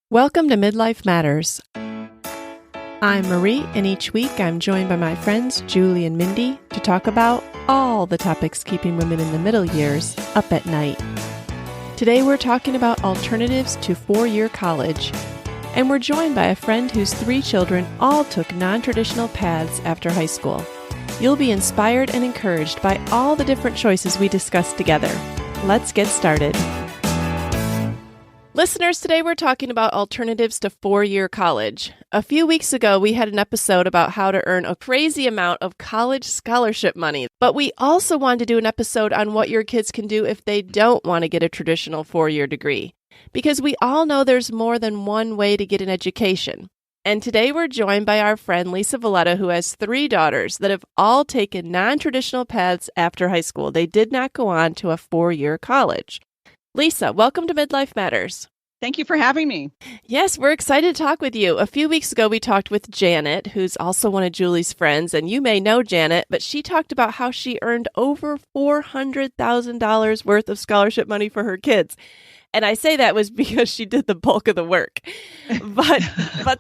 Welcome to Midlife Matters. I'm Marie, and each week I'm joined by my friends Julie and Mindy to talk about all the topics keeping women in the middle years up at night. Today we're talking about alternatives to four-year college, and we're joined by a friend whose 3 children all took non-traditional paths after high school. You'll be inspired and encouraged by all the different choices we discussed together. Let's get started. Listeners, today we're talking about alternatives to four-year college. A few weeks ago, we had an episode about how to earn a crazy amount of college scholarship money, but we also wanted to do an episode on what your kids can do if they don't want to get a traditional four-year degree, because we all know there's more than one way to get an education. And today we're joined by our friend Lisa Valetta, who has 3 daughters that have all taken non-traditional paths after high school. They did not go on to a four-year college. Lisa, welcome to Midlife Matters. Thank you for having me. Yes, we're excited to talk with you. A few weeks ago, we talked with Janet, who's also one of Julie's friends, and you may know Janet, but she talked about how she earned over $400,000 worth of scholarship money for her kids. And I say that was because she did the bulk of the work, but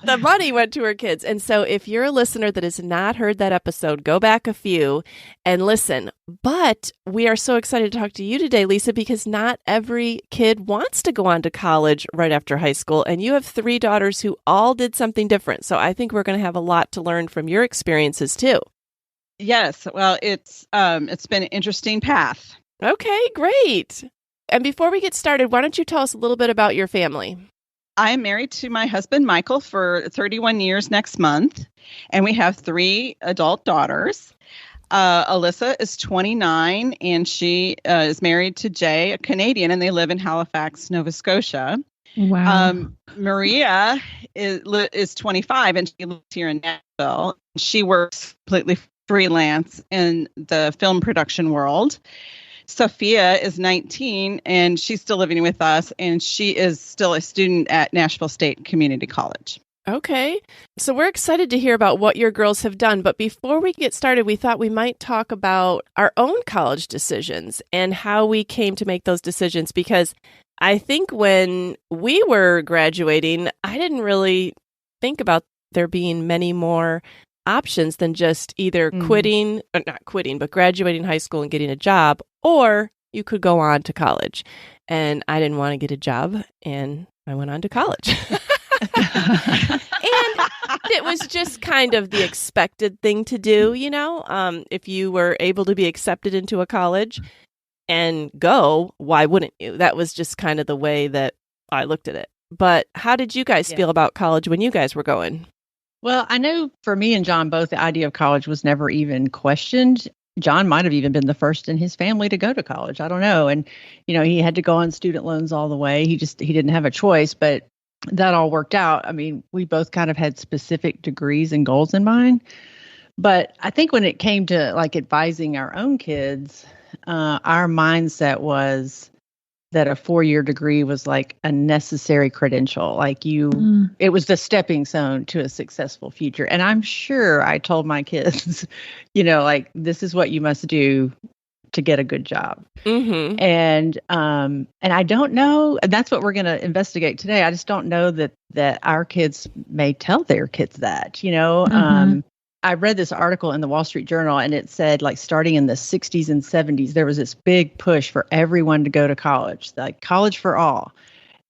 the money went to her kids. And so if you're a listener that has not heard that episode, go back a few and listen. But we are so excited to talk to you today, Lisa, because not every kid wants to go on to college right after high school. And you have 3 daughters who all did something different. So I think we're going to have a lot to learn from your experiences too. Yes. Well, it's been an interesting path. Okay, great. And before we get started, why don't you tell us a little bit about your family? I am married to my husband, Michael, for 31 years next month, and we have 3 adult daughters. Alyssa is 29, and she is married to Jay, a Canadian, and they live in Halifax, Nova Scotia. Wow. Maria is 25, and she lives here in Nashville. She works completely freelance in the film production world. Sophia is 19, and she's still living with us, and she is still a student at Nashville State Community College. Okay. So we're excited to hear about what your girls have done. But before we get started, we thought we might talk about our own college decisions and how we came to make those decisions. Because I think when we were graduating, I didn't really think about there being many more options than just either quitting, or not quitting, but graduating high school and getting a job, or you could go on to college. And I didn't want to get a job, and I went on to college. And it was just kind of the expected thing to do, you know, if you were able to be accepted into a college and go, why wouldn't you? That was just kind of the way that I looked at it. But how did you guys feel about college when you guys were going? Well, I know for me and John, both the idea of college was never even questioned. John might have even been the first in his family to go to college. I don't know. And, you know, he had to go on student loans all the way. He didn't have a choice, but that all worked out. I mean, we both kind of had specific degrees and goals in mind. But I think when it came to like advising our own kids, our mindset was that a 4-year degree was like a necessary credential. Like it was the stepping stone to a successful future. And I'm sure I told my kids, you know, like, this is what you must do to get a good job. Mm-hmm. And I don't know, and that's what we're going to investigate today. I just don't know that our kids may tell their kids that, you know. Mm-hmm. I read this article in the Wall Street Journal, and it said, like, starting in the 60s and 70s, there was this big push for everyone to go to college, like college for all.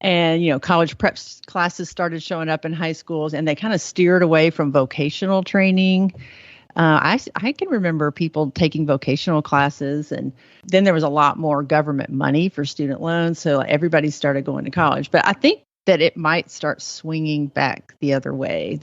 And, you know, college prep classes started showing up in high schools, and they kind of steered away from vocational training. I can remember people taking vocational classes, and then there was a lot more government money for student loans. So everybody started going to college. But I think that it might start swinging back the other way.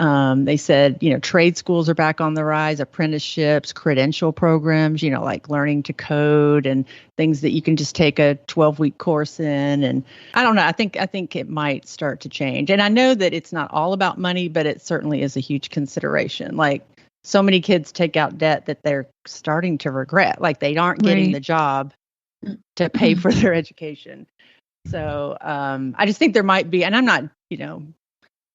They said, you know, trade schools are back on the rise, apprenticeships, credential programs, you know, like learning to code and things that you can just take a 12-week course in. And I don't know, I think it might start to change. And I know that it's not all about money, but it certainly is a huge consideration. Like, so many kids take out debt that they're starting to regret, like they aren't getting the job to pay for their education. So I just think there might be, and I'm not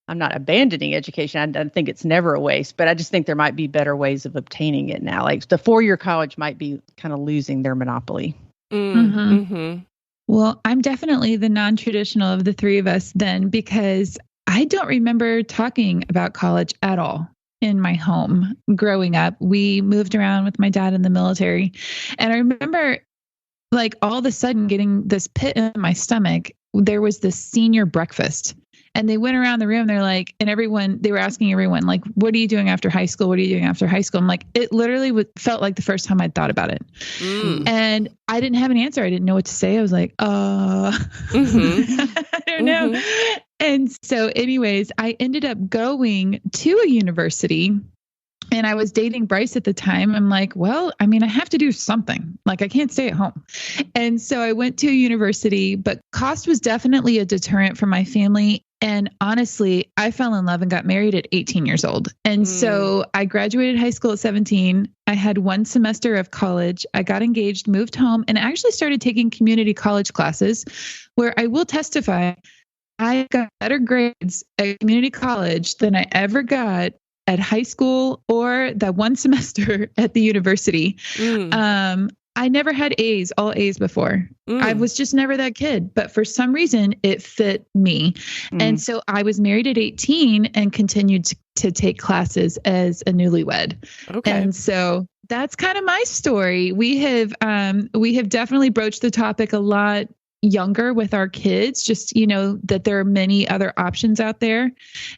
abandoning education. I think it's never a waste, but I just think there might be better ways of obtaining it now. Like the 4-year college might be kind of losing their monopoly. Mm-hmm. Well, I'm definitely the non-traditional of the three of us then, because I don't remember talking about college at all in my home growing up. We moved around with my dad in the military. And I remember like all of a sudden getting this pit in my stomach. There was this senior breakfast. And they went around the room. They're like, and they were asking everyone, like, what are you doing after high school? What are you doing after high school? I'm like, it literally felt like the first time I'd thought about it. And I didn't have an answer. I didn't know what to say. I was like, I don't know. And so anyways, I ended up going to a university. And I was dating Bryce at the time. I'm like, well, I mean, I have to do something. Like, I can't stay at home. And so I went to a university, but cost was definitely a deterrent for my family. And honestly, I fell in love and got married at 18 years old. And so I graduated high school at 17. I had one semester of college. I got engaged, moved home, and actually started taking community college classes, where I will testify, I got better grades at community college than I ever got at high school or that one semester at the university. I never had all A's before. I was just never that kid, but for some reason it fit me. And so I was married at 18 and continued to take classes as a newlywed. Okay. And so that's kind of my story. We have definitely broached the topic a lot younger with our kids, just, that there are many other options out there.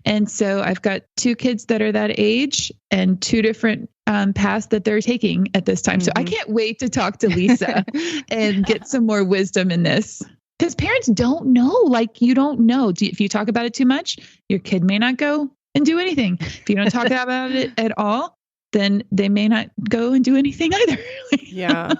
And so I've got two kids that are that age and two different paths that they're taking at this time. So I can't wait to talk to Lisa and get some more wisdom in this. Because parents don't know, like you don't know. If you talk about it too much, your kid may not go and do anything. If you don't talk about it at all, then they may not go and do anything either. Yeah.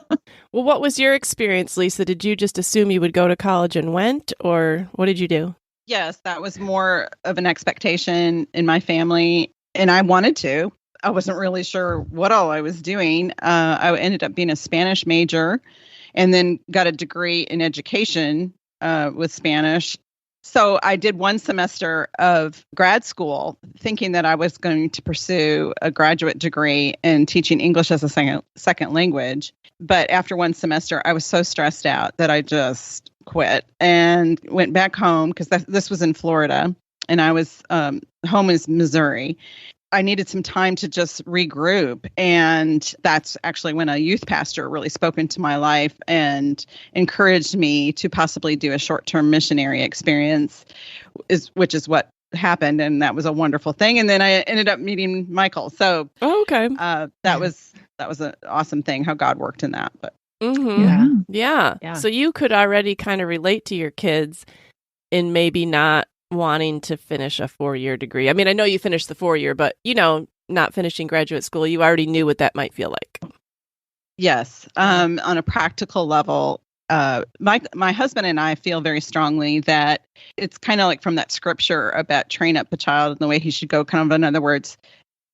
Well, what was your experience, Lisa? Did you just assume you would go to college and went, or what did you do? Yes, that was more of an expectation in my family, and I wanted to. I wasn't really sure what all I was doing. I ended up being a Spanish major and then got a degree in education with Spanish. So I did one semester of grad school thinking that I was going to pursue a graduate degree in teaching English as a second language. But after one semester, I was so stressed out that I just quit and went back home because this was in Florida and I was home in Missouri. I needed some time to just regroup. And that's actually when a youth pastor really spoke into my life and encouraged me to possibly do a short-term missionary experience, which is what happened. And that was a wonderful thing. And then I ended up meeting Michael. So that was an awesome thing, how God worked in that. But Yeah. So you could already kind of relate to your kids in maybe not wanting to finish a 4-year degree. I mean, I know you finished the 4-year, but not finishing graduate school, you already knew what that might feel like. Yes. On a practical level, my husband and I feel very strongly that it's kind of like from that scripture about train up a child in the way he should go. Kind of, in other words,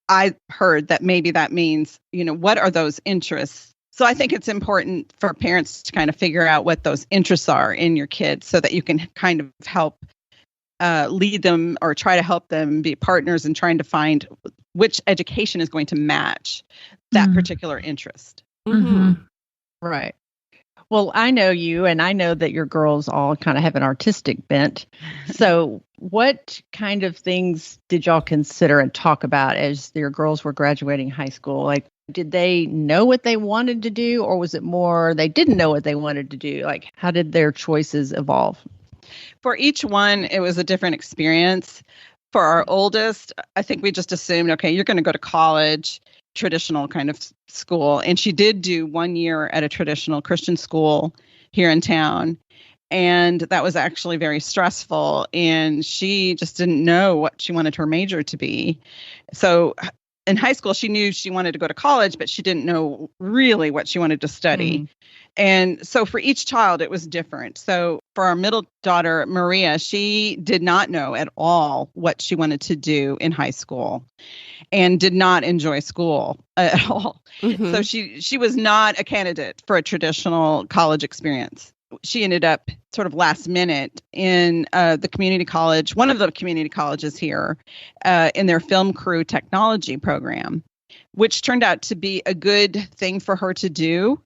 I heard that maybe that means, what are those interests? So I think it's important for parents to kind of figure out what those interests are in your kids so that you can kind of help lead them or try to help them be partners in trying to find which education is going to match that particular interest. Right. Well, I know you, and I know that your girls all kind of have an artistic bent. So what kind of things did y'all consider and talk about as your girls were graduating high school? Like, did they know what they wanted to do, or was it more they didn't know what they wanted to do? Like, how did their choices evolve? For each one, it was a different experience. For our oldest, I think we just assumed, okay, you're going to go to college, traditional kind of school. And she did do 1 year at a traditional Christian school here in town. And that was actually very stressful. And she just didn't know what she wanted her major to be. So in high school, she knew she wanted to go to college, but she didn't know really what she wanted to study. And so for each child, it was different. So for our middle daughter, Maria, she did not know at all what she wanted to do in high school and did not enjoy school at all. So she was not a candidate for a traditional college experience. She ended up sort of last minute in the community college, one of the community colleges here, in their film crew technology program, which turned out to be a good thing for her to do.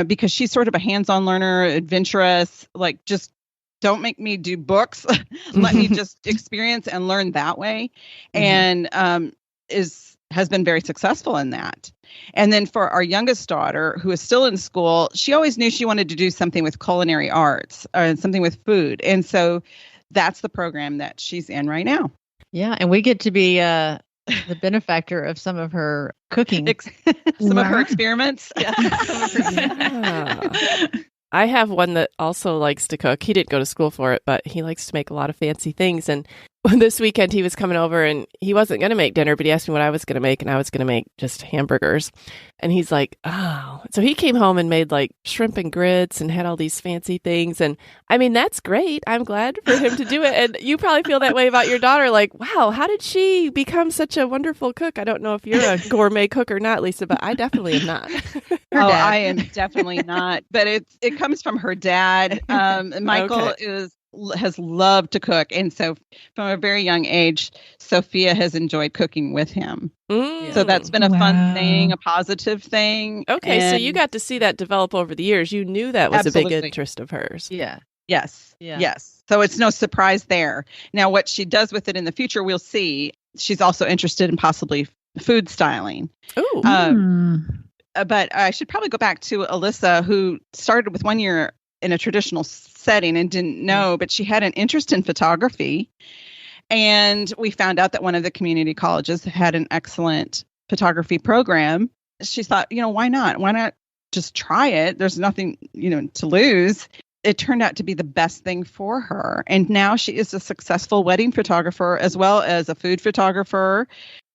because she's sort of a hands-on learner, adventurous, like just don't make me do books. Let me just experience and learn that way. And has been very successful in that. And then for our youngest daughter, who is still in school, she always knew she wanted to do something with culinary arts or something with food. And so that's the program that she's in right now. Yeah. And we get to be the benefactor of some of her cooking. Some of her experiments. Yeah. I have one that also likes to cook. He didn't go to school for it, but he likes to make a lot of fancy things. And this weekend he was coming over and he wasn't going to make dinner, but he asked me what I was going to make, and I was going to make just hamburgers. And he's like, oh. So he came home and made like shrimp and grits and had all these fancy things. And I mean, that's great. I'm glad for him to do it. And you probably feel that way about your daughter. Like, wow, how did she become such a wonderful cook? I don't know if you're a gourmet cook or not, Lisa, but I definitely am not. I am definitely not. But it comes from her dad. Michael has loved to cook. And so from a very young age, Sophia has enjoyed cooking with him. So that's been a fun thing, a positive thing. Okay, so you got to see that develop over the years. You knew that was a big interest of hers. Yeah. Yes. Yeah. Yes. So it's no surprise there. Now, what she does with it in the future, we'll see. She's also interested in possibly food styling. Ooh. But I should probably go back to Alyssa, who started with 1 year in a traditional setting and didn't know, but she had an interest in photography. And we found out that one of the community colleges had an excellent photography program. She thought, why not? Why not just try it? There's nothing, to lose. It turned out to be the best thing for her. And now she is a successful wedding photographer as well as a food photographer.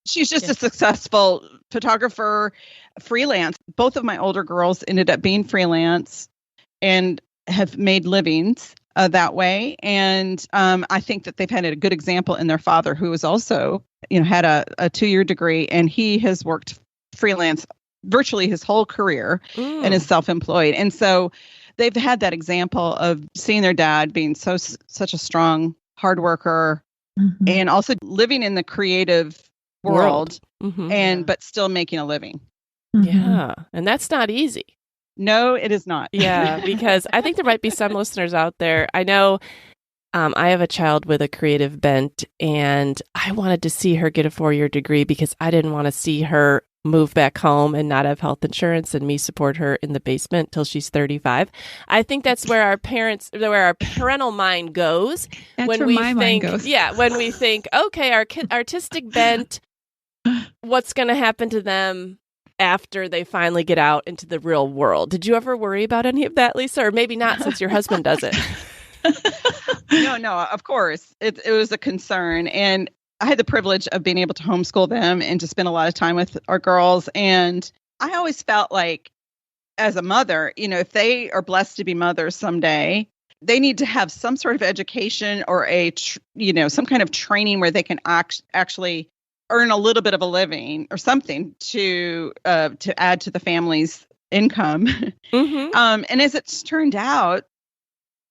She's just a successful photographer, freelance. Both of my older girls ended up being freelance and have made livings that way. And I think that they've had a good example in their father, who is also, had a 2-year degree, and he has worked freelance virtually his whole career and is self-employed. And so they've had that example of seeing their dad being such a strong, hard worker and also living in the creative world but still making a living. Yeah. And that's not easy. No, it is not. Yeah, because I think there might be some listeners out there. I know I have a child with a creative bent, and I wanted to see her get a 4-year degree because I didn't want to see her move back home and not have health insurance and me support her in the basement till she's 35. I think that's where our parental mind goes. That's when where we my mind goes. Yeah, when we think, okay, our artistic bent, what's going to happen to them after they finally get out into the real world? Did you ever worry about any of that, Lisa? Or maybe not, since your husband does it. No, of course. It was a concern. And I had the privilege of being able to homeschool them and to spend a lot of time with our girls. And I always felt like, as a mother, if they are blessed to be mothers someday, they need to have some sort of education or some kind of training where they can actually earn a little bit of a living or something to add to the family's income. And as it's turned out,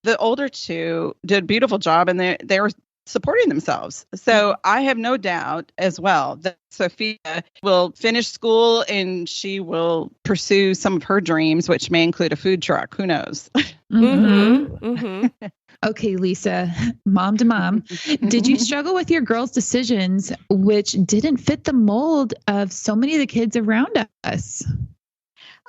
the older two did a beautiful job, and they were supporting themselves. So I have no doubt as well that Sophia will finish school and she will pursue some of her dreams, which may include a food truck. Who knows? Okay, Lisa, mom to mom, did you struggle with your girls' decisions, which didn't fit the mold of so many of the kids around us?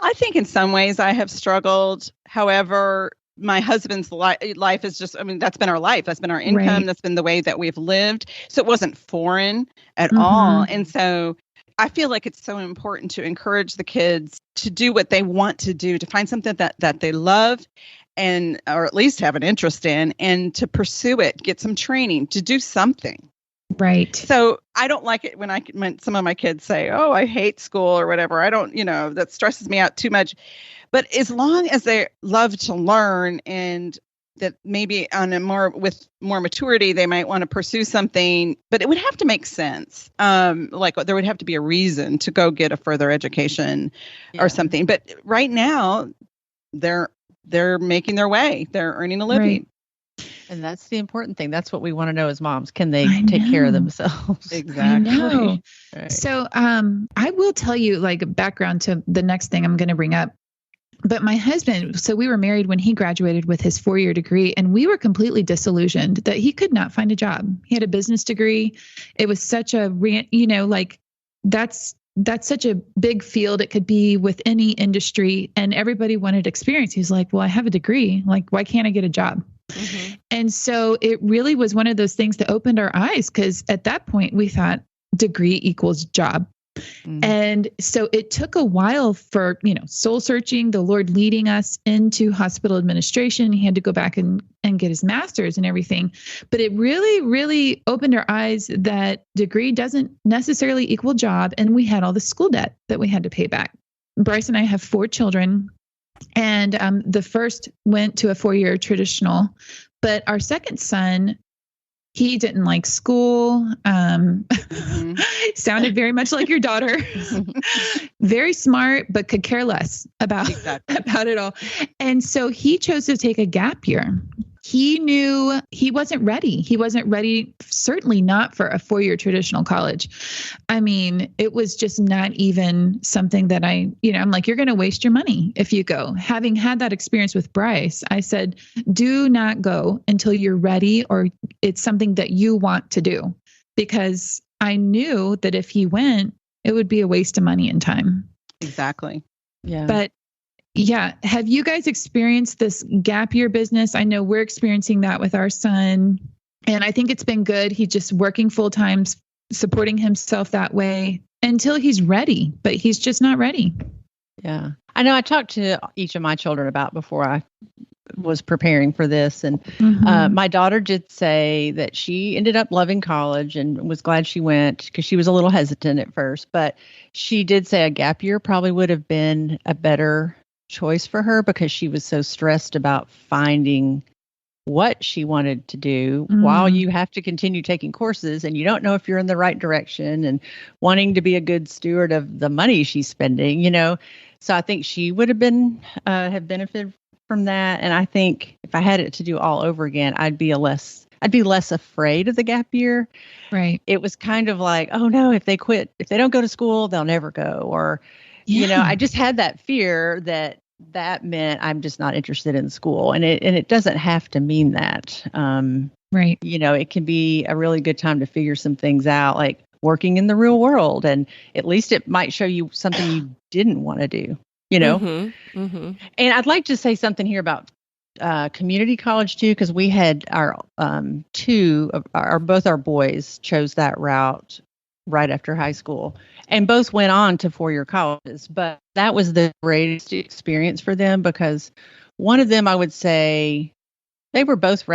I think in some ways I have struggled. However, my husband's life is just, that's been our life. That's been our income. Right. That's been the way that we've lived. So it wasn't foreign at all. And so I feel like it's so important to encourage the kids to do what they want to do, to find something that they love, or at least have an interest in, and to pursue it, get some training, to do something. Right. So I don't like it when some of my kids say, "Oh, I hate school," or whatever. I don't, that stresses me out too much. But as long as they love to learn, and that maybe with more maturity, they might want to pursue something, but it would have to make sense. Like there would have to be a reason to go get a further education or something. But right now, they're making their way. They're earning a living. Right. And that's the important thing. That's what we want to know as moms. Can they take care of themselves? Exactly. I know. Right. So I will tell you, like, a background to the next thing I'm going to bring up. But my husband, so we were married when he graduated with his 4-year degree, and we were completely disillusioned that he could not find a job. He had a business degree. It was such a, like that's such a big field. It could be with any industry, and everybody wanted experience. He's like, well, I have a degree. Like, why can't I get a job? Mm-hmm. And so it really was one of those things that opened our eyes, because at that point we thought degree equals job. Mm-hmm. And so it took a while for, soul searching, the Lord leading us into hospital administration. He had to go back and get his master's and everything. But it really, really opened our eyes that degree doesn't necessarily equal job. And we had all the school debt that we had to pay back. Bryce and I have 4 children. And the first went to a 4-year traditional. But our second son, he didn't like school. Mm-hmm. Sounded very much like your daughter. Very smart, but could care less about it all. And so he chose to take a gap year. He knew he wasn't ready. He wasn't ready, certainly not for a 4-year traditional college. I mean, it was just not even something that I'm like, you're going to waste your money if you go. Having had that experience with Bryce, I said, do not go until you're ready or it's something that you want to do. Because I knew that if he went, it would be a waste of money and time. Exactly. Yeah. But yeah. Have you guys experienced this gap year business? I know we're experiencing that with our son, and I think it's been good. He's just working full time, supporting himself that way until he's ready, but he's just not ready. Yeah. I know I talked to each of my children about before I was preparing for this. And my daughter did say that she ended up loving college and was glad she went, because she was a little hesitant at first. But she did say a gap year probably would have been a better choice for her, because she was so stressed about finding what she wanted to do while you have to continue taking courses and you don't know if you're in the right direction, and wanting to be a good steward of the money she's spending, So I think she would have been have benefited from that. And I think if I had it to do all over again, I'd be less afraid of the gap year. Right. It was kind of like, oh no, if they don't go to school, they'll never go. Or I just had that fear that meant I'm just not interested in school. And it doesn't have to mean that. Right. It can be a really good time to figure some things out, like working in the real world. And at least it might show you something you didn't want to do, And I'd like to say something here about community college too, because we had our both our boys chose that route right after high school, and both went on to 4-year colleges. But that was the greatest experience for them, because one of them, I would say, they were both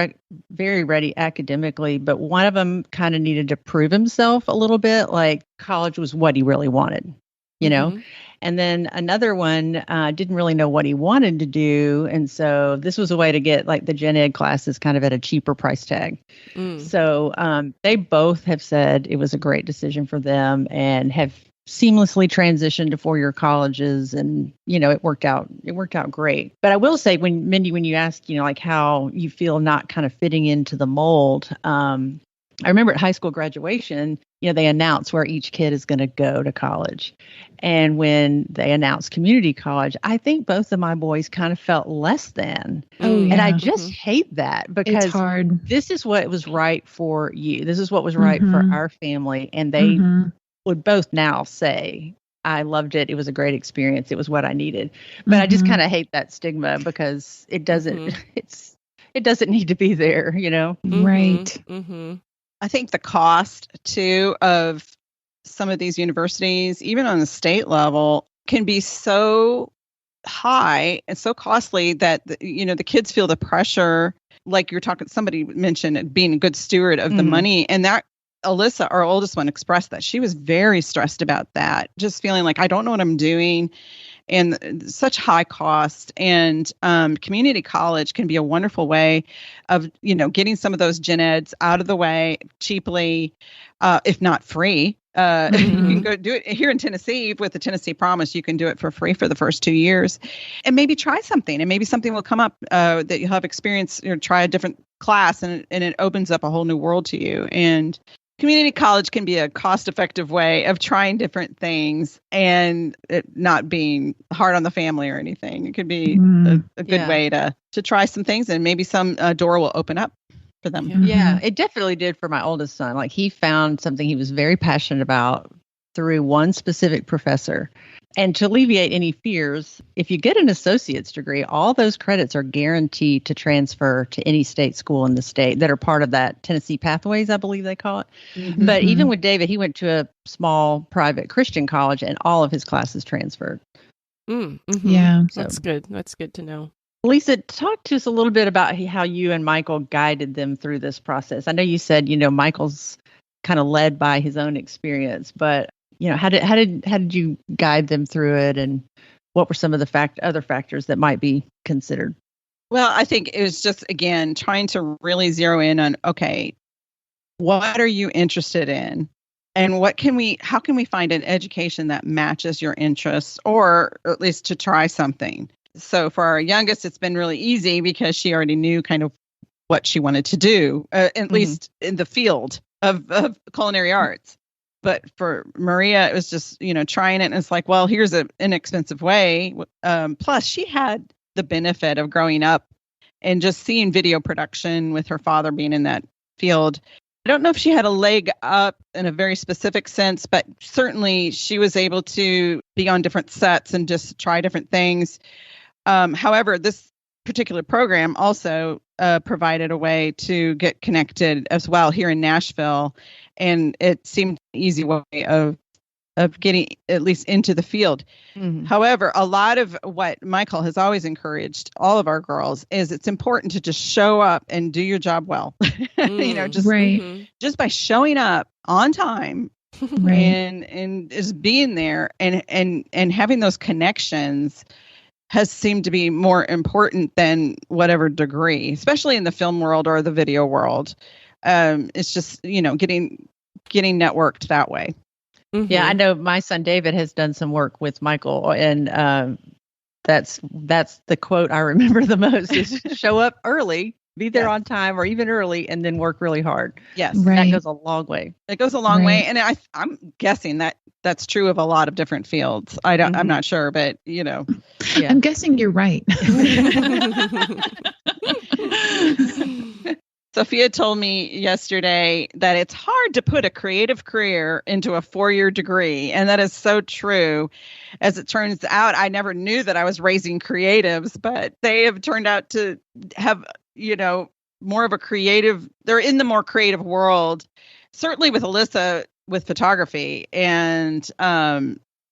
very ready academically, but one of them kind of needed to prove himself a little bit, like college was what he really wanted, And then another one didn't really know what he wanted to do. And so this was a way to get like the gen ed classes kind of at a cheaper price tag. So they both have said it was a great decision for them and have seamlessly transitioned to 4-year colleges. And, it worked out great. But I will say, Mindy, when you asked, like how you feel not kind of fitting into the mold, I remember at high school graduation, they announce where each kid is going to go to college. And when they announced community college, I think both of my boys kind of felt less than. Oh, yeah. And I just hate that, because it's hard. This is what was right for you. This is what was right for our family. And they would both now say, I loved it. It was a great experience. It was what I needed. But I just kind of hate that stigma, because it doesn't, it doesn't need to be there, Right. I think the cost too of some of these universities, even on the state level, can be so high and so costly that the kids feel the pressure. Like you're talking, somebody mentioned being a good steward of the money, and that Alyssa, our oldest one, expressed that she was very stressed about that, just feeling like I don't know what I'm doing. And such high cost, and community college can be a wonderful way of, getting some of those gen eds out of the way cheaply, if not free. You can go do it here in Tennessee with the Tennessee Promise. You can do it for free for the first 2 years, and maybe try something, and maybe something will come up that you'll have experience, try a different class, and it opens up a whole new world to you. And community college can be a cost-effective way of trying different things and it not being hard on the family or anything. It could be a good way to try some things, and maybe some door will open up for them. Yeah, it definitely did for my oldest son. Like, he found something he was very passionate about through one specific professor. And to alleviate any fears, if you get an associate's degree, all those credits are guaranteed to transfer to any state school in the state that are part of that Tennessee Pathways, I believe they call it. Mm-hmm. But even with David, he went to a small private Christian college and all of his classes transferred. Mm-hmm. Yeah. So, that's good. That's good to know. Lisa, talk to us a little bit about how you and Michael guided them through this process. I know you said, Michael's kind of led by his own experience, but how did you guide them through it, and what were some of the other factors that might be considered? Well, I think it was just, again, trying to really zero in on, okay, what are you interested in? And how can we find an education that matches your interests, or at least to try something? So for our youngest, it's been really easy because she already knew kind of what she wanted to do, at least in the field of culinary arts. But for Maria, it was just, trying it. And it's like, well, here's an inexpensive way. Plus, she had the benefit of growing up and just seeing video production with her father being in that field. I don't know if she had a leg up in a very specific sense, but certainly she was able to be on different sets and just try different things. However, this particular program also provided a way to get connected as well here in Nashville. And it seemed an easy way of getting at least into the field. Mm-hmm. However, a lot of what Michael has always encouraged all of our girls is it's important to just show up and do your job well. Just by showing up on time and just being there and having those connections has seemed to be more important than whatever degree, especially in the film world or the video world. It's just, getting networked that way. Mm-hmm. Yeah, I know my son David has done some work with Michael, and that's the quote I remember the most is show up early, be there on time or even early, and then work really hard. Yes, that goes a long way. It goes a long way, and I'm guessing that's true of a lot of different fields. I'm not sure, but Yeah. I'm guessing you're right. Sophia told me yesterday that it's hard to put a creative career into a 4-year degree. And that is so true. As it turns out, I never knew that I was raising creatives, but they have turned out to have, more of a they're in the more creative world, certainly with Alyssa, with photography, and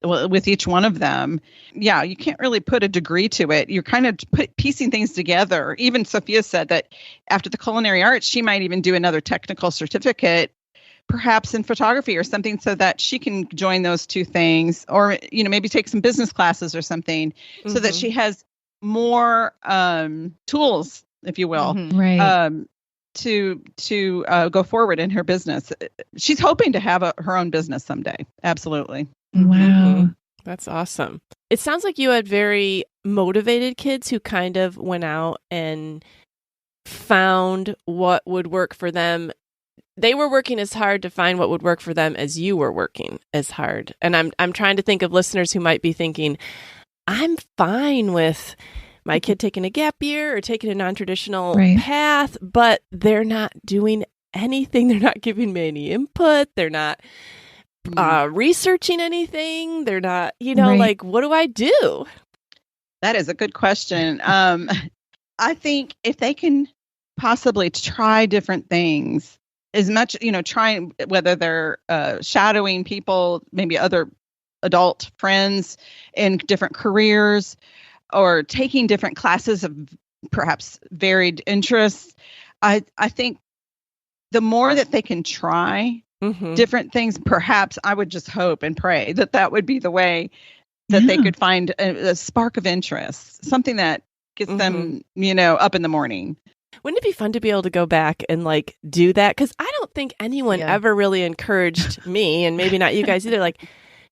with each one of them. Yeah, you can't really put a degree to it. You're kind of piecing things together. Even Sophia said that after the culinary arts, she might even do another technical certificate, perhaps in photography or something, so that she can join those two things, or, maybe take some business classes or something, so that she has more tools, if you will, to go forward in her business. She's hoping to have her own business someday. Absolutely. Wow. That's awesome. It sounds like you had very motivated kids who kind of went out and found what would work for them. They were working as hard to find what would work for them as you were working as hard. And I'm trying to think of listeners who might be thinking, I'm fine with my kid taking a gap year or taking a non-traditional path, but they're not doing anything. They're not giving me any input. They're not researching anything. They're not, like, what do I do? That is a good question. I think if they can possibly try different things, as much, trying, whether they're shadowing people, maybe other adult friends in different careers, or taking different classes of perhaps varied interests, I think the more that they can try different things, perhaps I would just hope and pray that would be the way that they could find a spark of interest, something that gets them, up in the morning. Wouldn't it be fun to be able to go back and do that? Because I don't think anyone ever really encouraged me, and maybe not you guys either. Like,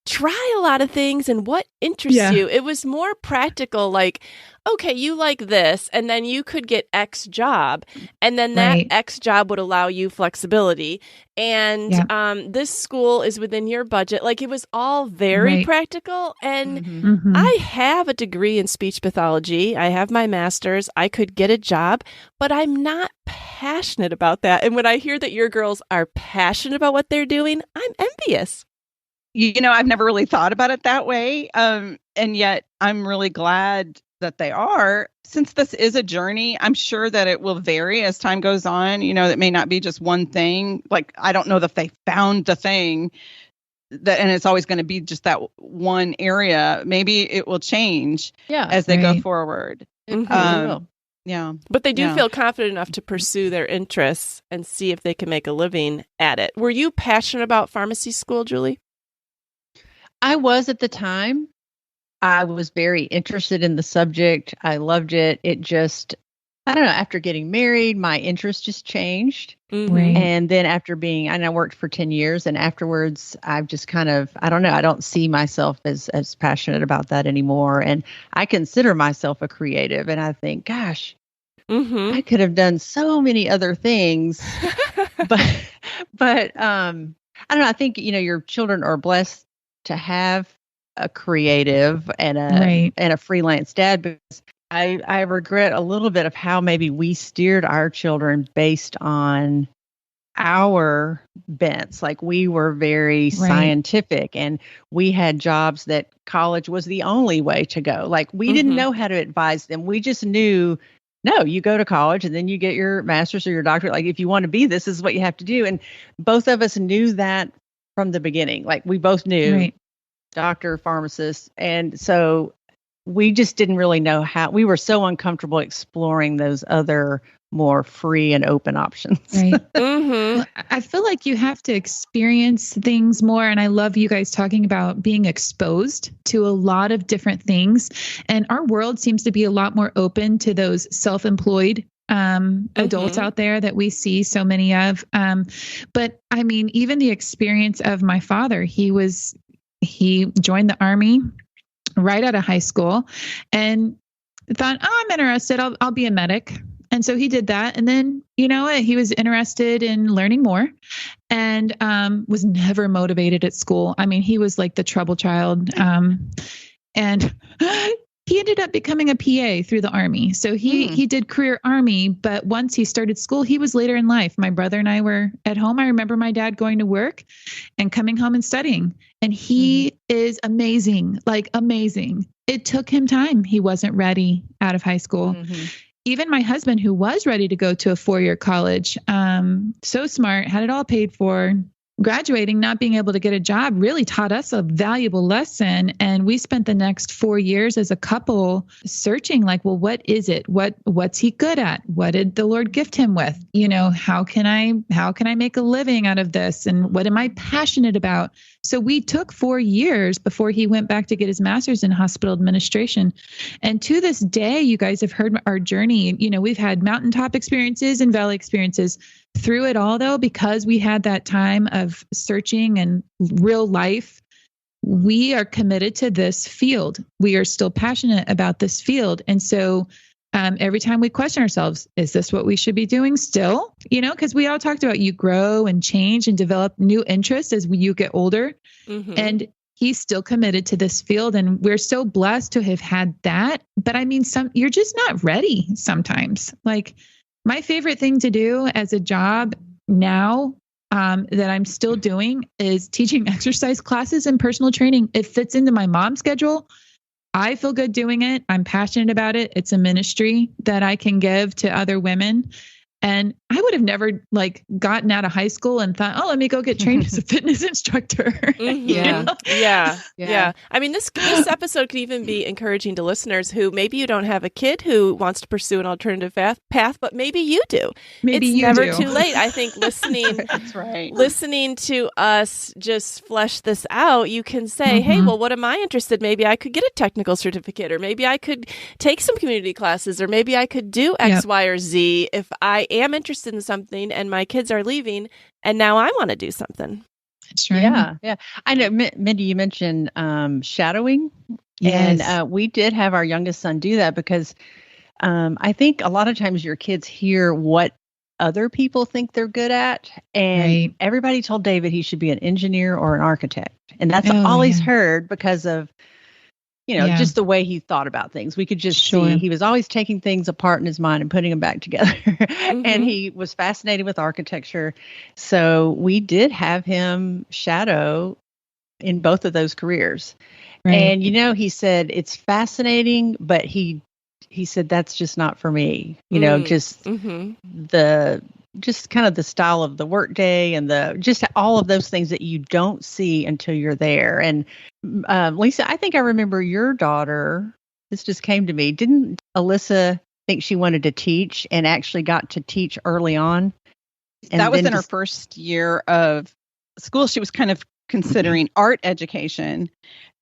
try a lot of things and what interests you. It was more practical, like, okay, you like this, and then you could get X job, and then that X job would allow you flexibility. And this school is within your budget. Like, it was all very practical. And I have a degree in speech pathology. I have my master's. I could get a job, but I'm not passionate about that. And when I hear that your girls are passionate about what they're doing, I'm envious. I've never really thought about it that way. And yet I'm really glad that they are. Since this is a journey, I'm sure that it will vary as time goes on. It may not be just one thing. Like, I don't know that they found the thing and it's always going to be just that one area. Maybe it will change as they go forward. Yeah. But they do feel confident enough to pursue their interests and see if they can make a living at it. Were you passionate about pharmacy school, Julie? I was at the time. I was very interested in the subject. I loved it. It just, I don't know, after getting married, my interest just changed. And then I worked for 10 years, and afterwards I've just kind of, I don't know, I don't see myself as passionate about that anymore. And I consider myself a creative, and I think, gosh, I could have done so many other things. but I don't know, I think, your children are blessed to have a creative and a freelance dad, because I regret a little bit of how maybe we steered our children based on our bents. Like, we were very scientific, and we had jobs that college was the only way to go. Like, we didn't know how to advise them. We just knew, no, you go to college and then you get your master's or your doctorate. Like, if you want to be this is what you have to do. And both of us knew that from the beginning. Like, we both knew doctor, pharmacist. And so we just didn't really know how. We were so uncomfortable exploring those other more free and open options. Well, I feel like you have to experience things more. And I love you guys talking about being exposed to a lot of different things. And our world seems to be a lot more open to those self-employed adults out there that we see so many of. But I mean, even the experience of my father, he joined the Army right out of high school and thought, oh, I'm interested. I'll be a medic. And so he did that. And then, he was interested in learning more and was never motivated at school. I mean, he was like the trouble child. And he ended up becoming a PA through the Army. So he did career Army, but once he started school, he was later in life. My brother and I were at home. I remember my dad going to work and coming home and studying. And he is amazing, like amazing. It took him time. He wasn't ready out of high school. Even my husband, who was ready to go to a 4-year college, so smart, had it all paid for, graduating, not being able to get a job really taught us a valuable lesson. And we spent the next 4 years as a couple searching like, well, what is it? What's he good at? What did the Lord gift him with? How can I make a living out of this? And what am I passionate about? So we took 4 years before he went back to get his master's in hospital administration. And to this day, you guys have heard our journey. We've had mountaintop experiences and valley experiences. Through it all, though, because we had that time of searching and real life, we are committed to this field. We are still passionate about this field. And so every time we question ourselves, is this what we should be doing still? Because we all talked about you grow and change and develop new interests as you get older. And he's still committed to this field. And we're so blessed to have had that. But I mean, you're just not ready sometimes. Like, my favorite thing to do as a job now that I'm still doing is teaching exercise classes and personal training. It fits into my mom's schedule. I feel good doing it. I'm passionate about it. It's a ministry that I can give to other women. And I would have never gotten out of high school and thought, oh, let me go get trained as a fitness instructor. Yeah. I mean, this episode could even be encouraging to listeners who maybe you don't have a kid who wants to pursue an alternative path, but maybe you do. It's never too late. I think listening, that's right. Listening to us just flesh this out, you can say, hey, well, what am I interested? Maybe I could get a technical certificate, or maybe I could take some community classes, or maybe I could do X, Y, or Z if I am interested in something and my kids are leaving and now I want to do something. That's right. Yeah. I know, Mindy, you mentioned shadowing. Yes. And we did have our youngest son do that because I think a lot of times your kids hear what other people think they're good at. And everybody told David he should be an engineer or an architect. And that's all he's heard because of, just the way he thought about things. We could just see he was always taking things apart in his mind and putting them back together. And he was fascinated with architecture. So we did have him shadow in both of those careers. Right. And, he said, it's fascinating, but he said, that's just not for me, just just kind of the style of the workday and just all of those things that you don't see until you're there. And Lisa, I think I remember your daughter, this just came to me. Didn't Alyssa think she wanted to teach and actually got to teach early on? And that was in her first year of school. She was kind of considering art education.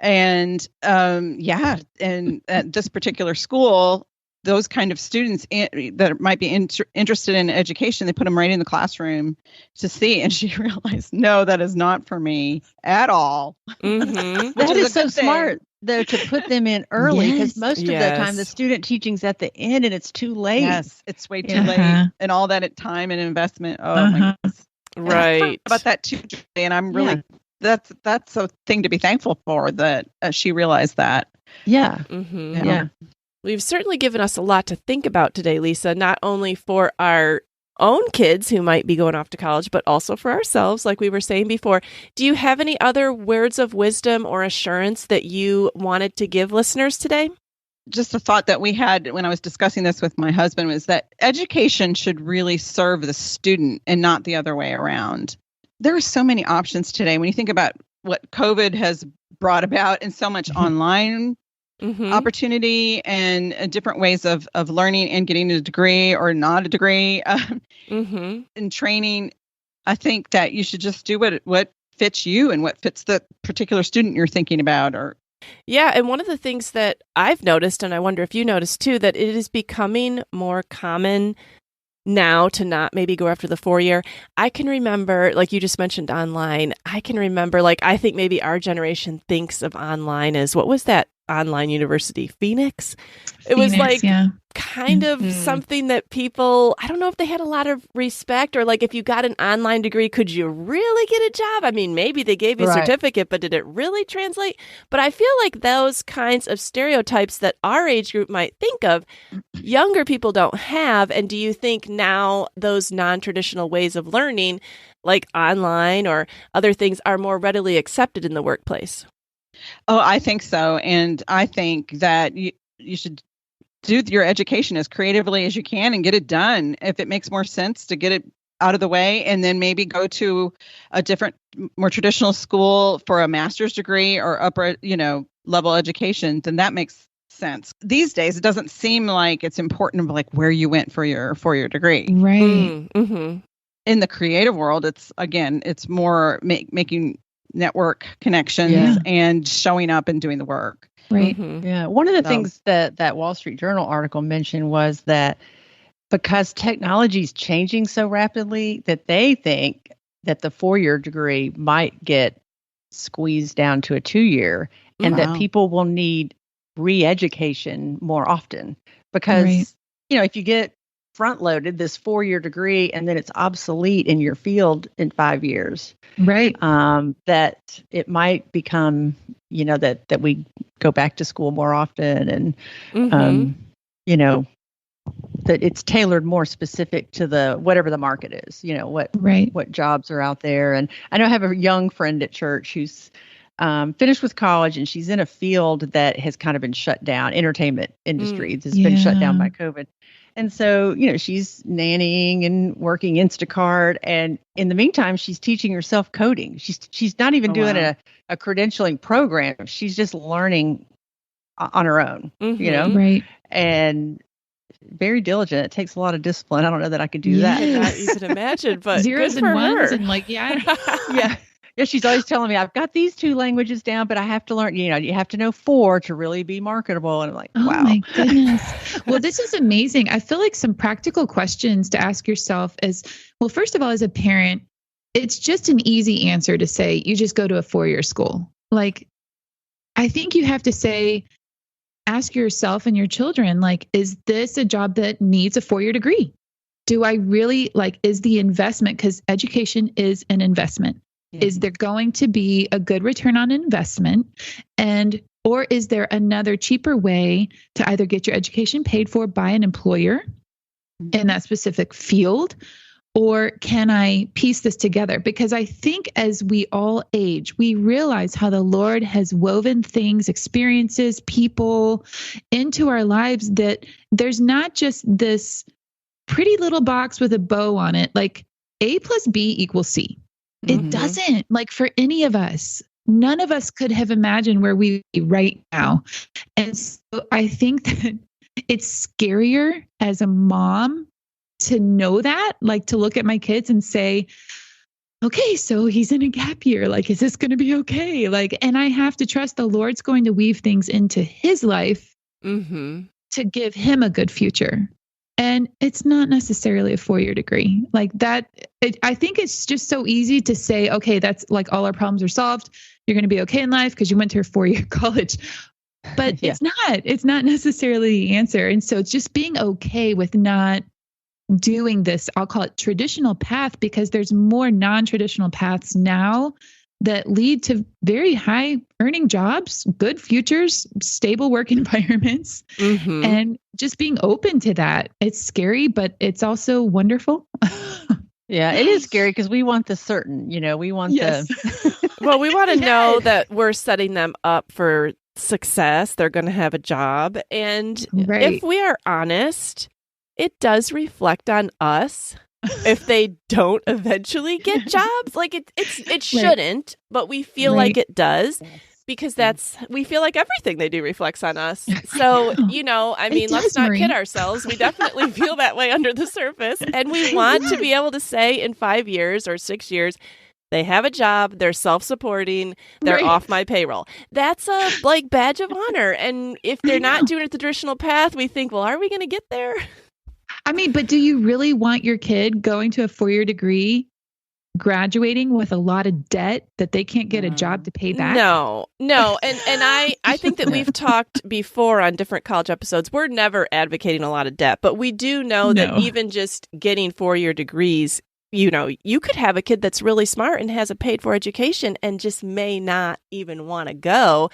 And and at this particular school, those kind of students that might be interested in education, they put them right in the classroom to see. And she realized, no, that is not for me at all. That is so smart, though, to put them in early, because most of the time the student teaching's at the end and it's too late. Yes, it's way too late. And all that time and investment. Oh, my goodness. Right. About that too, and I'm really... That's a thing to be thankful for, that she realized that. Yeah. Well, you've certainly given us a lot to think about today, Lisa, not only for our own kids who might be going off to college, but also for ourselves, like we were saying before. Do you have any other words of wisdom or assurance that you wanted to give listeners today? Just a thought that we had when I was discussing this with my husband was that education should really serve the student and not the other way around. There are so many options today when you think about what COVID has brought about and so much online opportunity and different ways of learning and getting a degree or not a degree and training. I think that you should just do what fits you and what fits the particular student you're thinking about. Yeah. And one of the things that I've noticed, and I wonder if you noticed too, that it is becoming more common now to not maybe go after the 4-year. I can remember, like you just mentioned online, I can remember, I think maybe our generation thinks of online as, what was that online university? Phoenix? It was kind of something that people, I don't know if they had a lot of respect, or if you got an online degree, could you really get a job? I mean, maybe they gave you a certificate, but did it really translate? But I feel like those kinds of stereotypes that our age group might think of, younger people don't have. And do you think now those non-traditional ways of learning, like online or other things, are more readily accepted in the workplace? Oh, I think so. And I think that you should do your education as creatively as you can and get it done. If it makes more sense to get it out of the way and then maybe go to a different, more traditional school for a master's degree or upper, level education, then that makes sense. These days, it doesn't seem like it's important of where you went for your degree. Right. In the creative world, it's more making network connections and showing up and doing the work. Right. Yeah. One of the things that Wall Street Journal article mentioned was that because technology is changing so rapidly, that they think that the 4-year degree might get squeezed down to a 2-year, and that people will need re-education more often because, if you get front loaded this 4-year degree and then it's obsolete in your field in 5 years, that it might become, that we go back to school more often and, that it's tailored more specific to whatever the market is, what jobs are out there. And I know I have a young friend at church who's finished with college, and she's in a field that has kind of been shut down. Entertainment industry has been shut down by COVID. And so, she's nannying and working Instacart. And in the meantime, she's teaching herself coding. She's not even doing a credentialing program. She's just learning on her own, Right. And very diligent. It takes a lot of discipline. I don't know that I could do that. Not easy to imagine, but zeros good and for ones her. and Yeah. Yeah, she's always telling me, I've got these 2 languages down, but I have to learn, you have to know 4 to really be marketable. And I'm like, wow. Oh my goodness. Well, this is amazing. I feel like some practical questions to ask yourself is, well, first of all, as a parent, it's just an easy answer to say, you just go to a 4-year school. Like, I think you have to say, ask yourself and your children, like, is this a job that needs a 4-year degree? Do I really is the investment, because education is an investment. Yeah. Is there going to be a good return on investment? Or is there another cheaper way to either get your education paid for by an employer in that specific field? Or can I piece this together? Because I think as we all age, we realize how the Lord has woven things, experiences, people into our lives, that there's not just this pretty little box with a bow on it, like A plus B equals C. It doesn't, for any of us. None of us could have imagined where we be right now. And so I think that it's scarier as a mom to know that, to look at my kids and say, okay, so he's in a gap year. Is this going to be okay? And I have to trust the Lord's going to weave things into his life to give him a good future. And it's not necessarily a 4-year degree that. I think it's just so easy to say, okay, that's all our problems are solved. You're going to be okay in life because you went to a 4-year college. But it's not necessarily the answer. And so it's just being okay with not doing this, I'll call it traditional path, because there's more non-traditional paths now that lead to very high earning jobs, good futures, stable work environments, and just being open to that. It's scary, but it's also wonderful. Yeah, it is scary because we want the certain, we want Well, we want to know that we're setting them up for success. They're going to have a job. And if we are honest, it does reflect on us if they don't eventually get jobs. It shouldn't, but we feel like it does, because we feel like everything they do reflects on us. So, let's not kid ourselves. We definitely feel that way under the surface. And we want to be able to say in 5 years or 6 years, they have a job, they're self-supporting, they're off my payroll. That's a badge of honor. And if they're not doing it the traditional path, we think, well, are we going to get there? I mean, but do you really want your kid going to a 4-year degree, graduating with a lot of debt that they can't get a job to pay back? No. And I think that we've talked before on different college episodes. We're never advocating a lot of debt, but we do know that even just getting 4-year degrees, you could have a kid that's really smart and has a paid for education and just may not even want to go.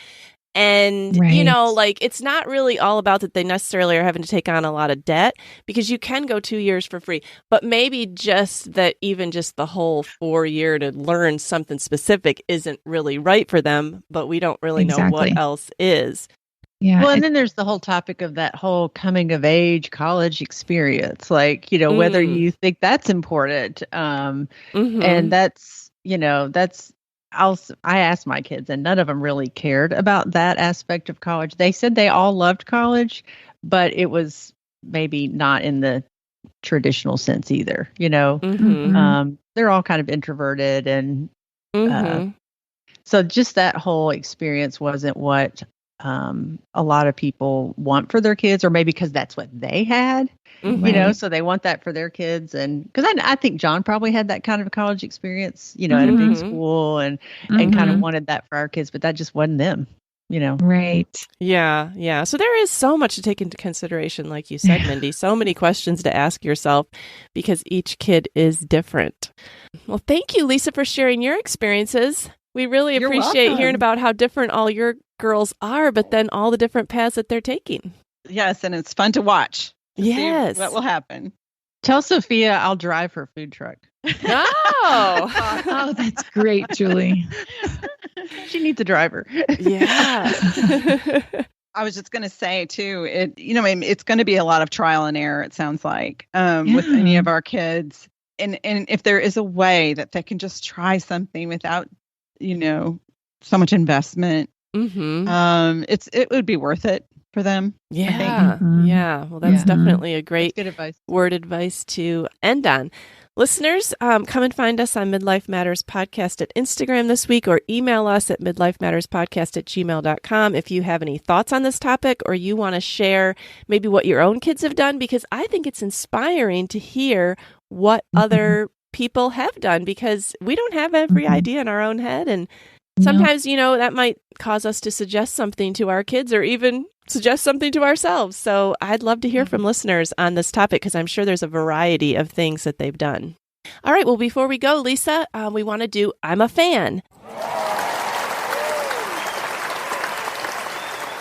And, it's not really all about that they necessarily are having to take on a lot of debt, because you can go 2 years for free. But maybe just that even just the whole 4-year to learn something specific isn't really right for them, but we don't really know what else is. Yeah. Well, and then there's the whole topic of that whole coming of age college experience, whether you think that's important. And that's, I asked my kids, and none of them really cared about that aspect of college. They said they all loved college, but it was maybe not in the traditional sense either. They're all kind of introverted, and so just that whole experience wasn't what a lot of people want for their kids, or maybe because that's what they had. So they want that for their kids. And because I think John probably had that kind of a college experience, at a big school, and kind of wanted that for our kids, but that just wasn't them, Right. Yeah. So there is so much to take into consideration, like you said, Mindy, so many questions to ask yourself, because each kid is different. Well, thank you, Lisa, for sharing your experiences. We really appreciate hearing about how different all your girls are, but then all the different paths that they're taking. Yes, and it's fun to watch. Yes. What will happen? Tell Sophia I'll drive her food truck. Oh, that's great, Julie. She needs a driver. Yeah. I was just going to say too, it's going to be a lot of trial and error, it sounds like, with any of our kids. And if there is a way that they can just try something without, so much investment, it would be worth it for them. Yeah. Yeah. Well, that's definitely a great word advice to end on. Listeners, come and find us on Midlife Matters Podcast at Instagram this week, or email us at midlifematterspodcast@gmail.com if you have any thoughts on this topic, or you want to share maybe what your own kids have done, because I think it's inspiring to hear what other people have done, because we don't have every idea in our own head. And sometimes, that might cause us to suggest something to our kids or even suggest something to ourselves. So I'd love to hear from listeners on this topic, because I'm sure there's a variety of things that they've done. All right. Well, before we go, Lisa, we want to do I'm a Fan.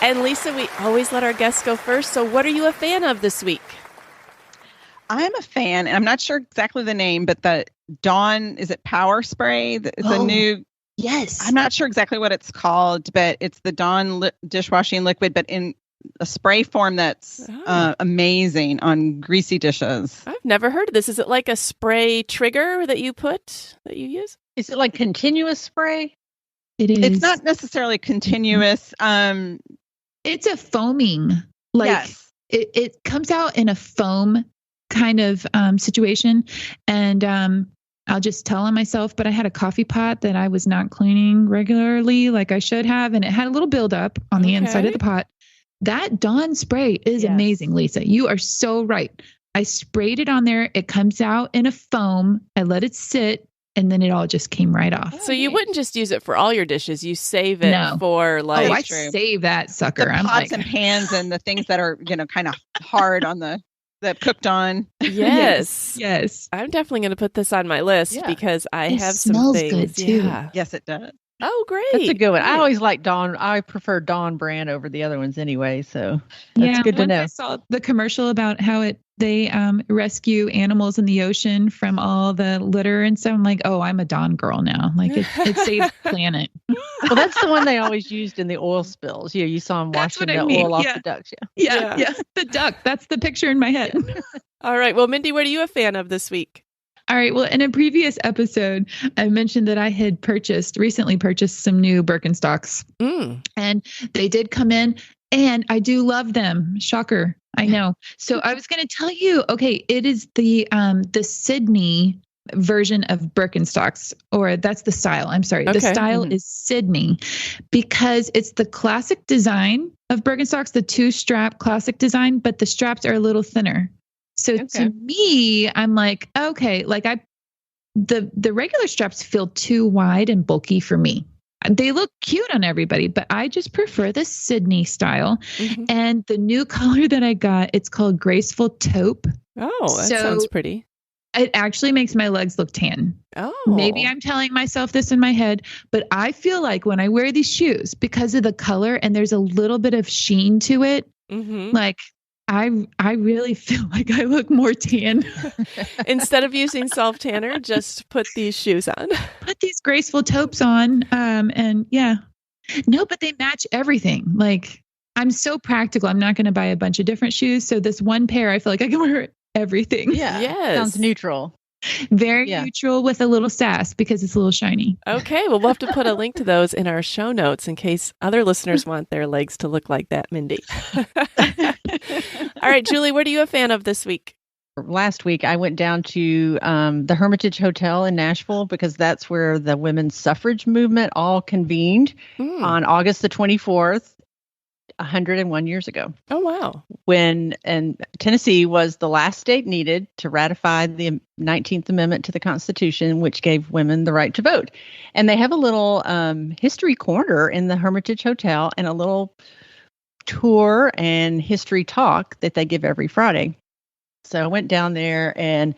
And Lisa, we always let our guests go first. So what are you a fan of this week? I'm a fan, and I'm not sure exactly the name, but the Dawn, is it Power Spray? It's a new... Yes. I'm not sure exactly what it's called, but it's the Dawn dishwashing liquid, but in a spray form that's amazing on greasy dishes. I've never heard of this. Is it like a spray trigger that you use? Is it like continuous spray? It is. It's not necessarily continuous. It's a foaming. Yes. It comes out in a foam kind of situation. And I'll just tell on myself, but I had a coffee pot that I was not cleaning regularly like I should have. And it had a little buildup on the inside of the pot. That Dawn spray is amazing, Lisa. You are so right. I sprayed it on there. It comes out in a foam. I let it sit, and then it all just came right off. So you wouldn't just use it for all your dishes. You save it for like... I save that sucker. The pots and pans and the things that are, kind of hard on that cooked on. Yes. Yes. I'm definitely going to put this on my list because I have some smells things. Good too. Yeah. Yes, it does. Oh, great. That's a good one. I always like Dawn. I prefer Dawn brand over the other ones anyway. So that's good to know. I saw the commercial about how they rescue animals in the ocean from all the litter and stuff. I'm like, oh, I'm a Dawn girl now. Like it saves the planet. Well, that's the one they always used in the oil spills. You saw them washing the oil off the ducks. Yeah. The duck. That's the picture in my head. All right. Well, Mindy, what are you a fan of this week? All right. Well, in a previous episode, I mentioned that I had recently purchased some new Birkenstocks. And they did come in, and I do love them. Shocker. I know. So I was going to tell you, okay, it is the Sydney version of Birkenstocks, or that's the style. I'm sorry. Okay. The style is Sydney, because it's the classic design of Birkenstocks, the 2-strap classic design, but the straps are a little thinner. So to me, I'm like, okay, like the regular straps feel too wide and bulky for me. They look cute on everybody, but I just prefer the Sydney style. And the new color that I got, it's called Graceful Taupe. Oh, that sounds pretty. It actually makes my legs look tan. Oh. Maybe I'm telling myself this in my head, but I feel like when I wear these shoes, because of the color and there's a little bit of sheen to it, like I really feel like I look more tan. Instead of using self tanner, just put these shoes on. Put these Graceful Taupes on. And no, but they match everything. Like, I'm so practical. I'm not going to buy a bunch of different shoes. So this one pair, I feel like I can wear everything. Yeah. Yes. Sounds neutral. Very neutral with a little sass because it's a little shiny. Okay. Well, we'll have to put a link to those in our show notes in case other listeners want their legs to look like that, Mindy. All right, Julie, what are you a fan of this week? Last week, I went down to the Hermitage Hotel in Nashville because that's where the women's suffrage movement all convened on August the 24th, 101 years ago. Oh, wow. And Tennessee was the last state needed to ratify the 19th Amendment to the Constitution, which gave women the right to vote. And they have a little history corner in the Hermitage Hotel and a little tour and history talk that they give every Friday. So I went down there, and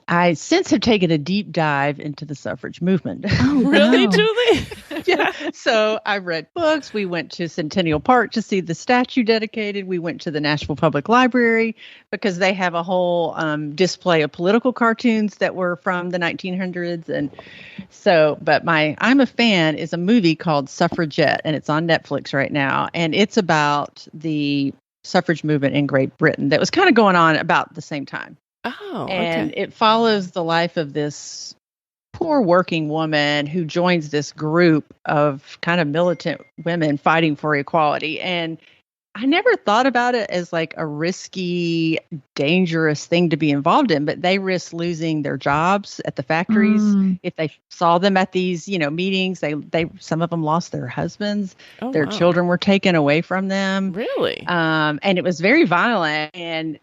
I since have taken a deep dive into the suffrage movement. Oh, really, Julie? Yeah. So I read books. We went to Centennial Park to see the statue dedicated. We went to the Nashville Public Library because they have a whole display of political cartoons that were from the 1900s. And so, but I'm a Fan is a movie called Suffragette, and it's on Netflix right now. And it's about the suffrage movement in Great Britain that was kind of going on about the same time. Oh, and it follows the life of this poor working woman who joins this group of kind of militant women fighting for equality. And I never thought about it as like a risky, dangerous thing to be involved in, but they risk losing their jobs at the factories. If they saw them at these, meetings, they some of them lost their husbands. Oh, their children were taken away from them. Really? And it was very violent. And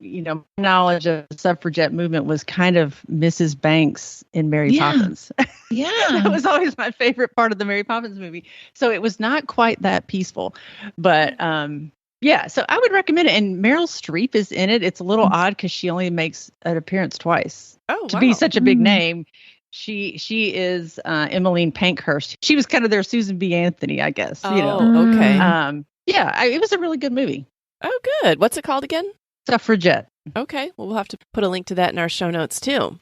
my knowledge of the suffragette movement was kind of Mrs. Banks in Mary Poppins. Yeah. That was always my favorite part of the Mary Poppins movie. So it was not quite that peaceful, but so I would recommend it. And Meryl Streep is in it. It's a little odd because she only makes an appearance twice. Oh, to be such a big name. She is Emmeline Pankhurst. She was kind of their Susan B. Anthony, I guess. Okay. It was a really good movie. Oh, good. What's it called again? Suffragette. Okay. Well, we'll have to put a link to that in our show notes too.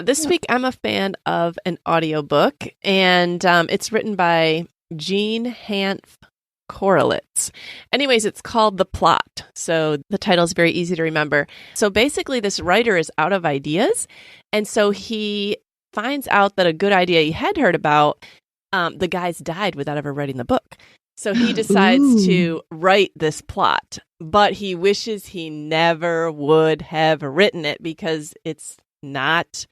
This week, I'm a fan of an audiobook, and it's written by Jean Hanff Korelitz. Anyways, it's called The Plot. So the title is very easy to remember. So basically, this writer is out of ideas. And so he finds out that a good idea he had heard about, the guys died without ever writing the book. So he decides to write this plot, but he wishes he never would have written it because it's not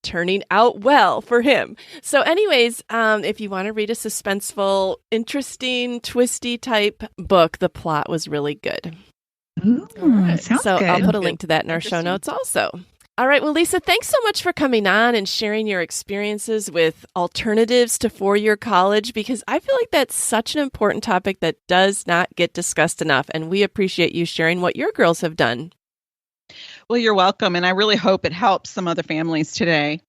turning out well for him. So anyways, if you want to read a suspenseful, interesting, twisty type book, The Plot was really good. Ooh, sounds so good. I'll put a link to that in our show notes also. All right. Well, Lisa, thanks so much for coming on and sharing your experiences with alternatives to four-year college, because I feel like that's such an important topic that does not get discussed enough. And we appreciate you sharing what your girls have done. Well, you're welcome. And I really hope it helps some other families today.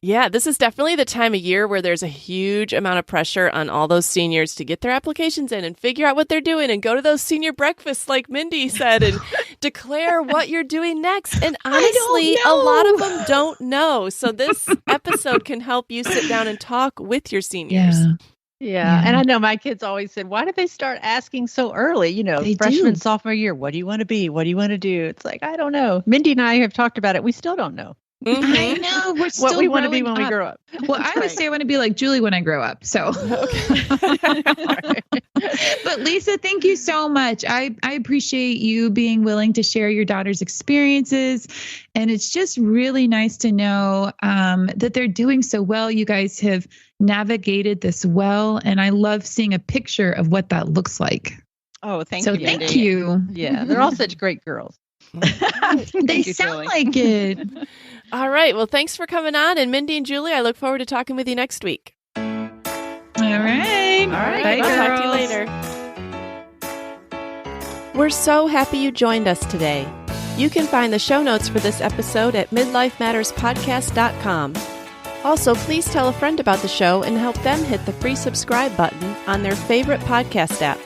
Yeah, this is definitely the time of year where there's a huge amount of pressure on all those seniors to get their applications in and figure out what they're doing and go to those senior breakfasts like Mindy said and declare what you're doing next. And honestly, a lot of them don't know. So this episode can help you sit down and talk with your seniors. Yeah. And I know my kids always said, why did they start asking so early? Freshman, sophomore year, what do you want to be? What do you want to do? It's like, I don't know. Mindy and I have talked about it. We still don't know. Mm-hmm. I know. We're still what we want to be when up. we grow up. Well, I would say I want to be like Julie when I grow up. So, but Lisa, thank you so much. I appreciate you being willing to share your daughter's experiences. And it's just really nice to know that they're doing so well. You guys have navigated this well. And I love seeing a picture of what that looks like. Oh, thank you. So thank you. Yeah, they're all such great girls. They sound like it. All right. Well, thanks for coming on. And Mindy and Julie, I look forward to talking with you next week. All right. Bye, girls. Talk to you later. We're so happy you joined us today. You can find the show notes for this episode at midlifematterspodcast.com. Also, please tell a friend about the show and help them hit the free subscribe button on their favorite podcast app.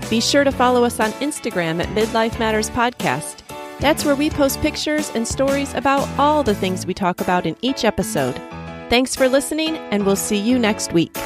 Be sure to follow us on Instagram at Midlife Matters Podcast. That's where we post pictures and stories about all the things we talk about in each episode. Thanks for listening, and we'll see you next week.